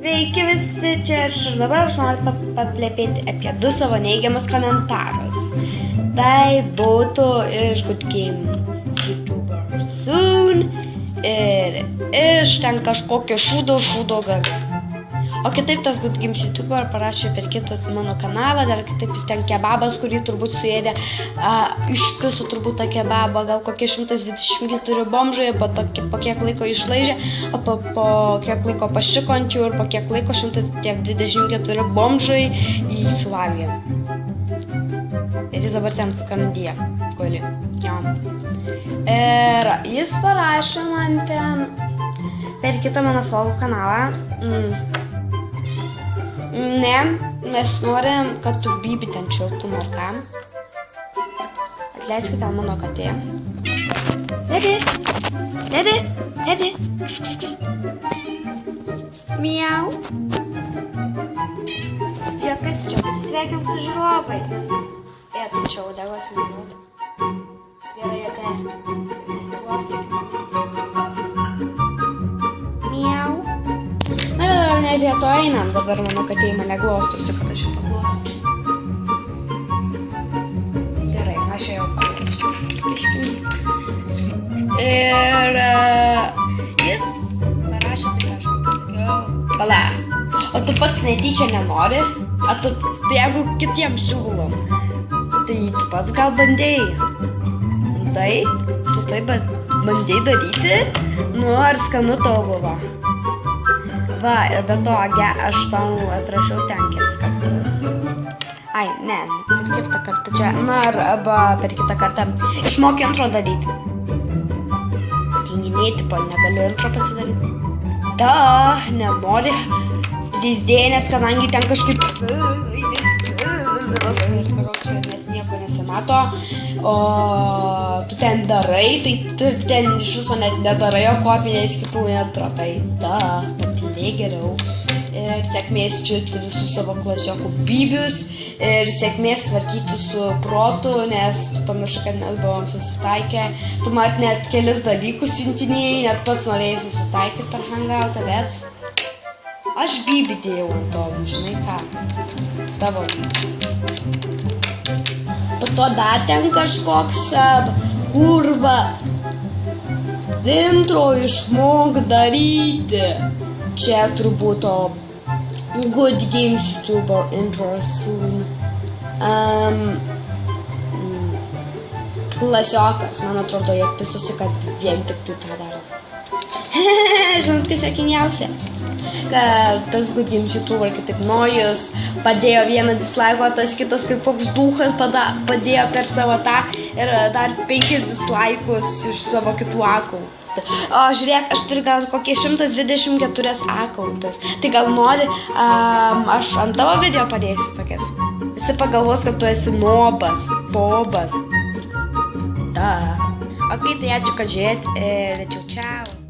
Sveiki visi, čia ir dabar aš noriu paplepėti apie 2 savo neigiamus komentarus. Tai būtų iš Good Games YouTuber Soon ir iš ten kažkokio šūdo gali. O kitaip tas Good Games YouTuber parašė per kitas mano kanalą, dar kitaip jis ten kebabas, kurį turbūt suėdė, išpiso turbūt tą kebabą, gal kokie 124 bomžai, po kiek laiko išlaižė, o po kiek laiko pašiko ant jų ir po kiek laiko 124 bomžai jį suvalgė. Ir jis dabar ten skandija, guli. Ir jis parašė man ten per kitą mano vlogų kanalą. Ne, mes norim, kad tu Bibi ten šiltum ar ką. Atleiskite mano katė. Edi. Miau. Jokas čia, pasisveikim su žiūrovais. Tu čia udegos minut. Gerai, Glostyk. Miau. Na, dabar nelieto einam, dabar mano katė mane glostosi, kad aš jį paglostyčiau. Gerai, aš jau paglostyčiau. Ir jis parašė tai, aš pasakiau. Pala, o tu pats netyčia nenori? Tai jeigu kitiems siūlom, tai tu pats gal bandėjai? Tai, tu tai bandėjai daryti? Nu, ar skanu tau buvo? Va, ir be to, aš tau atrašiau ten kelis kartus. Ai, ne, per kitą kartą čia. Na, arba per kitą kartą išmokė intro daryti. Tinginiai, tipo, negaliu intro pasidaryti. Nenori 3D, nes kadangi ten kažkaip... Ir čia net nieko nesimato. O tu ten darai, tai tu ten iš viso net nedarai, o kopijas kitų intro. Tai patylėk geriau. Ir sėkmės čiulpti visus savo klasiokų Bibius. Ir sėkmės tvarkyti su protu, nes tu pamiršai, kad mes buvom susitaikę. Tu mat net kelis dalykus siuntinėjai, net pats norėjai susitaikyti per Hangoutą, bet aš Bibi dėjau ant to, žinai ką, tavo Bibi. Po to dar ten kažkoks kurva intro išmok daryti. Čia turbūt Good Games YouTuber intro Soon. Klasiokas, man atrodo, jie pisosi, kad vien tik tai tą daro. Žinot, kas juokingiausia? Kad tas Good Games YouTuber, kitaip Nojus, padėjo vieną dislike, o tas kitas kaip koks duhas padėjo per savo tą ir dar 5 dislike'us iš savo kitų akauntų. O žiūrėk, aš turiu gal kokie 124 akauntas. Tai gal nori, aš ant tavo video padėsiu tokias. Visi pagalvos, kad tu esi nobas, bobas. Ok, tai ačiū, kad žiūrėt ir čiau.